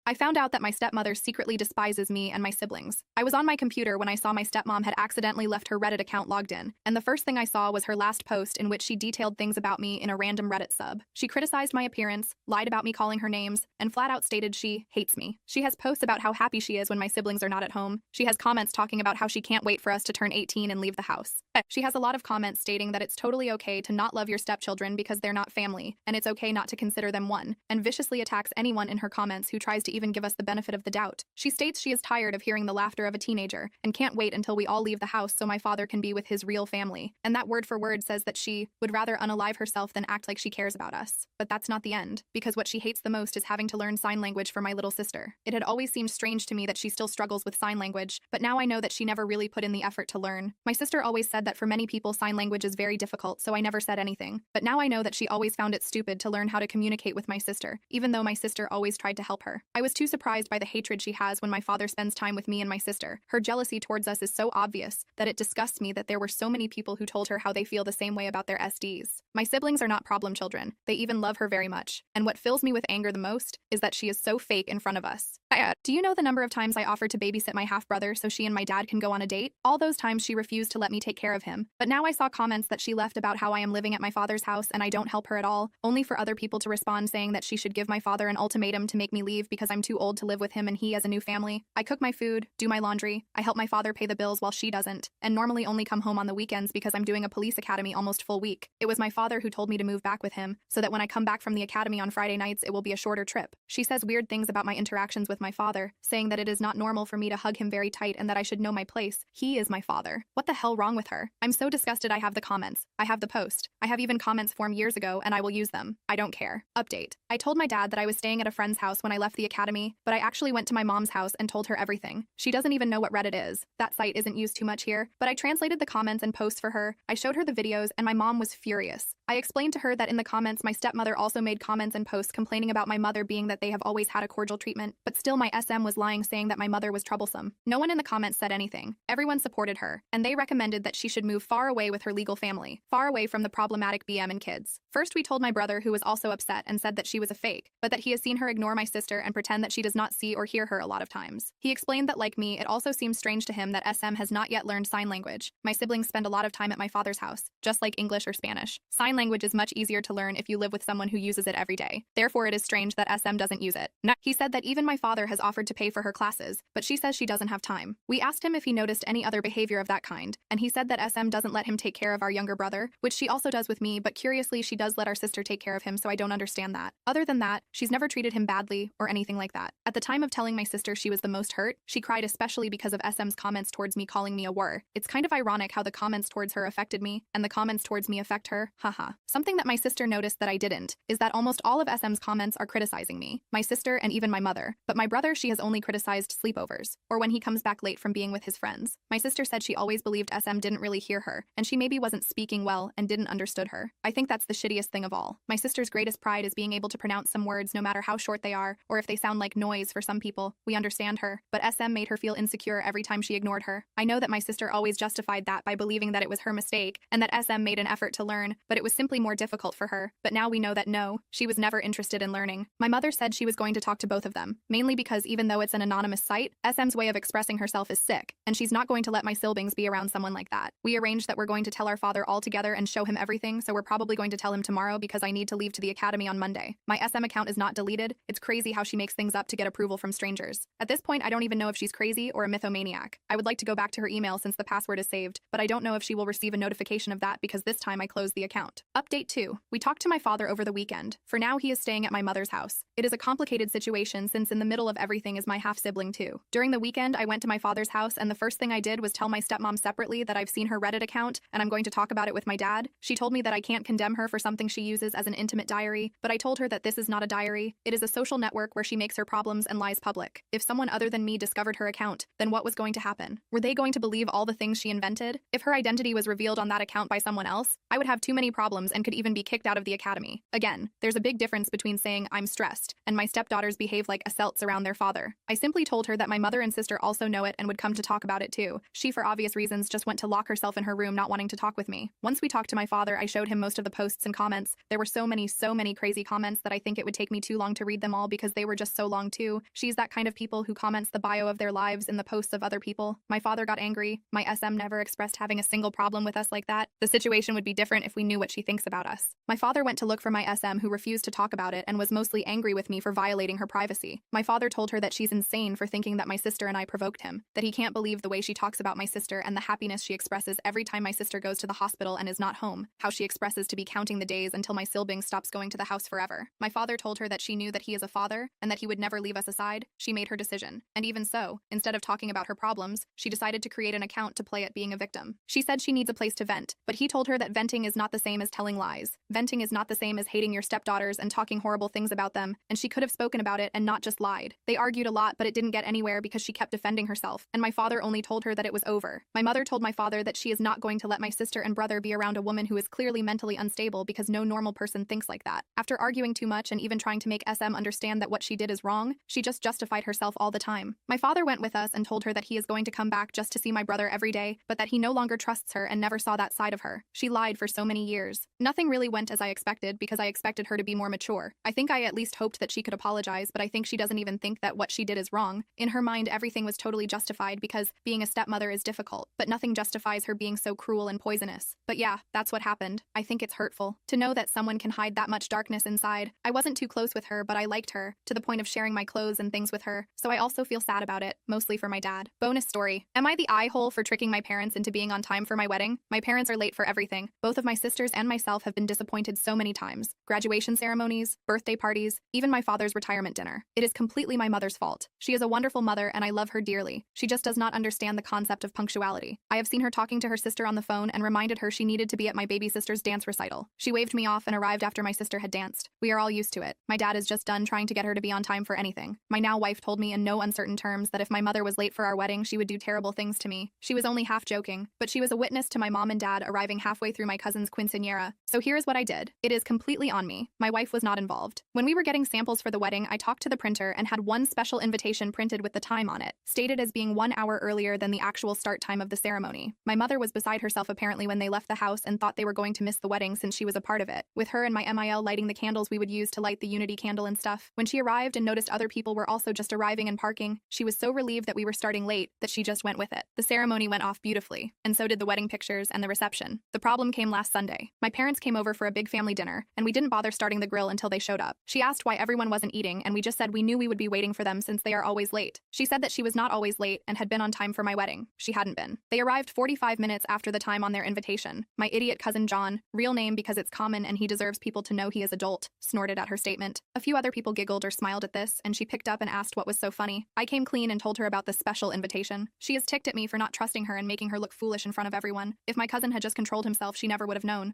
I found out that my stepmother secretly despises me and my siblings. I was on my computer when I saw my stepmom had accidentally left her Reddit account logged in, and the first thing I saw was her last post in which she detailed things about me in a random Reddit sub. She criticized my appearance, lied about me calling her names, and flat out stated she hates me. She has posts about how happy she is when my siblings are not at home. She has comments talking about how she can't wait for us to turn 18 and leave the house. She has a lot of comments stating that it's totally okay to not love your stepchildren because they're not family, and it's okay not to consider them one, and viciously attacks anyone in her comments who tries to even give us the benefit of the doubt. She states she is tired of hearing the laughter of a teenager and can't wait until we all leave the house so my father can be with his real family. And that word for word says that she would rather unalive herself than act like she cares about us. But that's not the end, because what she hates the most is having to learn sign language for my little sister. It had always seemed strange to me that she still struggles with sign language, but now I know that she never really put in the effort to learn. My sister always said that for many people sign language is very difficult, so I never said anything. But now I know that she always found it stupid to learn how to communicate with my sister, even though my sister always tried to help her. I was too surprised by the hatred she has when my father spends time with me and my sister. Her jealousy towards us is so obvious that it disgusts me that there were so many people who told her how they feel the same way about their SDs. My siblings are not problem children. They even love her very much. And what fills me with anger the most is that she is so fake in front of us. Do you know the number of times I offered to babysit my half-brother so she and my dad can go on a date? All those times she refused to let me take care of him. But now I saw comments that she left about how I am living at my father's house and I don't help her at all, only for other people to respond saying that she should give my father an ultimatum to make me leave because I'm too old to live with him and he has a new family. I cook my food, do my laundry, I help my father pay the bills while she doesn't, and normally only come home on the weekends because I'm doing a police academy almost full week. It was my father who told me to move back with him, so that when I come back from the academy on Friday nights it will be a shorter trip. She says weird things about my interactions with my father, saying that it is not normal for me to hug him very tight and that I should know my place. He is my father. What the hell wrong with her? I'm so disgusted. I have the comments. I have the post. I have even comments formed years ago and I will use them. I don't care. Update. I told my dad that I was staying at a friend's house when I left the academy, but I actually went to my mom's house and told her everything. She doesn't even know what Reddit is. That site isn't used too much here, but I translated the comments and posts for her. I showed her the videos and my mom was furious. I explained to her that in the comments my stepmother also made comments and posts complaining about my mother being that they have always had a cordial treatment, but still my SM was lying saying that my mother was troublesome. No one in the comments said anything. Everyone supported her, and they recommended that she should move far away with her legal family, far away from the problematic BM and kids. First we told my brother, who was also upset and said that she was a fake, but that he has seen her ignore my sister and pretend that she does not see or hear her a lot of times. He explained that like me, it also seems strange to him that SM has not yet learned sign language. My siblings spend a lot of time at my father's house, just like English or Spanish. Sign language is much easier to learn if you live with someone who uses it every day. Therefore it is strange that SM doesn't use it. He said that even my father has offered to pay for her classes, but she says she doesn't have time. We asked him if he noticed any other behavior of that kind, and he said that SM doesn't let him take care of our younger brother, which she also does with me, but curiously she does let our sister take care of him, so I don't understand that. Other than that, she's never treated him badly or anything like that. At the time of telling my sister she was the most hurt, she cried especially because of SM's comments towards me calling me a whore. It's kind of ironic how the comments towards her affected me, and the comments towards me affect her, haha. Something that my sister noticed that I didn't, is that almost all of SM's comments are criticizing me, my sister, and even my mother. But my brother, she has only criticized sleepovers, or when he comes back late from being with his friends. My sister said she always believed SM didn't really hear her, and she maybe wasn't speaking well and didn't understood her. I think that's the shittiest thing of all. My sister's greatest pride is being able to pronounce some words no matter how short they are, or if they sound like noise for some people. We understand her, but SM made her feel insecure every time she ignored her. I know that my sister always justified that by believing that it was her mistake, and that SM made an effort to learn, but it was simply more difficult for her. But now we know that no, she was never interested in learning. My mother said she was going to talk to both of them, mainly because even though it's an anonymous site, SM's way of expressing herself is sick, and she's not going to let my siblings be around someone like that. We arranged that we're going to tell our father all together and show him everything, so we're probably going to tell him tomorrow because I need to leave to the academy on Monday. My SM account is not deleted. It's crazy how she makes things up to get approval from strangers. At this point, I don't even know if she's crazy or a mythomaniac. I would like to go back to her email since the password is saved, but I don't know if she will receive a notification of that because this time I closed the account. Update 2. We talked to my father over the weekend. For now, he is staying at my mother's house. It is a complicated situation since in the middle of everything is my half-sibling too. During the weekend, I went to my father's house and the first thing I did was tell my stepmom separately that I've seen her Reddit account and I'm going to talk about it with my dad. She told me that I can't condemn her for something she uses as an intimate diary, but I told her that this is not a diary. It is a social network where she makes her problems and lies public. If someone other than me discovered her account, then what was going to happen? Were they going to believe all the things she invented? If her identity was revealed on that account by someone else, I would have too many problems and could even be kicked out of the academy. Again, there's a big difference between saying I'm stressed and my stepdaughters behave like adults around their father. I simply told her that my mother and sister also know it and would come to talk about it too. She, for obvious reasons, just went to lock herself in her room not wanting to talk with me. Once we talked to my father, I showed him most of the posts and comments. There were so many crazy comments that I think it would take me too long to read them all because they were just so long too. She's that kind of people who comments the bio of their lives in the posts of other people. My father got angry. My SM never expressed having a single problem with us like that. The situation would be different if we knew what she thinks about us. My father went to look for my SM, who refused to talk about it and was mostly angry with me for violating her privacy. My father told her that she's insane for thinking that my sister and I provoked him, that he can't believe the way she talks about my sister and the happiness she expresses every time my sister goes to the hospital and is not home, how she expresses to be counting the days until my sibling stops going to the house forever. My father told her that she knew that he is a father and that he would never leave us aside. She made her decision. And even so, instead of talking about her problems, she decided to create an account to play at being a victim. She said she needs a place to vent, but he told her that venting is not the same as telling lies. Venting is not the same as hating your stepdaughters and talking horrible things about them, and she could have spoken about it and not just lied. They argued a lot, but it didn't get anywhere because she kept defending herself, and my father only told her that it was over. My mother told my father that she is not going to let my sister and brother be around a woman who is clearly mentally unstable because no normal person thinks like that. After arguing too much and even trying to make SM understand that what she did is wrong, she just justified herself all the time. My father went with us and told her that he is going to come back just to see my brother every day, but that he no longer trusts her and never saw that side of her. She lied for so many years. Nothing really went as I expected because I expected her to be more mature. I think I at least hoped that she could apologize, but I think she doesn't even think that what she did is wrong. In her mind, everything was totally justified because being a stepmother is difficult, but nothing justifies her being so cruel and poisonous. But yeah, that's what happened. I think it's hurtful to know that someone can hide that much darkness inside. I wasn't too close with her, but I liked her, to the point of sharing my clothes and things with her, so I also feel sad about it, mostly for my dad. Bonus story. Am I the eye-hole for tricking my parents into being on time for my wedding? My parents are late for everything. Both of my sisters and myself have been disappointed so many times. Graduation ceremonies, birthday parties, even my father's retirement dinner. It is completely my mother's fault. She is a wonderful mother and I love her dearly. She just does not understand the concept of punctuality. I have seen her talking to her sister on the phone and reminded her she needed to be at my baby sister's dance recital. She waved me off and arrived after my sister had danced. We are all used to it. My dad is just done trying to get her to be on time for anything. My now wife told me in no uncertain terms that if my mother was late for our wedding, she would do terrible things to me. She was only half joking, but she was a witness to my mom and dad arriving halfway through my cousin's quinceañera. So here's what I did. It is completely on me. My wife was not involved. When we were getting samples for the wedding, I talked to the printer and had one special invitation printed with the time on it, stated as being 1 hour earlier than the actual start time of the ceremony. My mother was beside herself apparently when they left the house and thought they were going to miss the wedding since she was a part of it, with her and my MIL lighting the candles we would use to light the unity candle and stuff. When she arrived and noticed other people were also just arriving and parking, she was so relieved that we were starting late that she just went with it. The ceremony went off beautifully, and so did the wedding pictures and the reception. The problem came last Sunday. My parents came over for a big family dinner, and we didn't bother starting the grill until they showed up. She asked why everyone wasn't eating, and we just said we knew we would be waiting for them since they are always late. She said that she was not always late and had been on time for my wedding. She hadn't been. They arrived 45 minutes after the time on their invitation. My idiot cousin John, real name because it's common and he deserves people to know he is adult, snorted at her statement. A few other people giggled or smiled at this, and she picked up and asked what was so funny. I came clean and told her about this special invitation. She is ticked at me for not trusting her and making her look foolish in front of everyone. If my cousin had just controlled himself, she never would have known.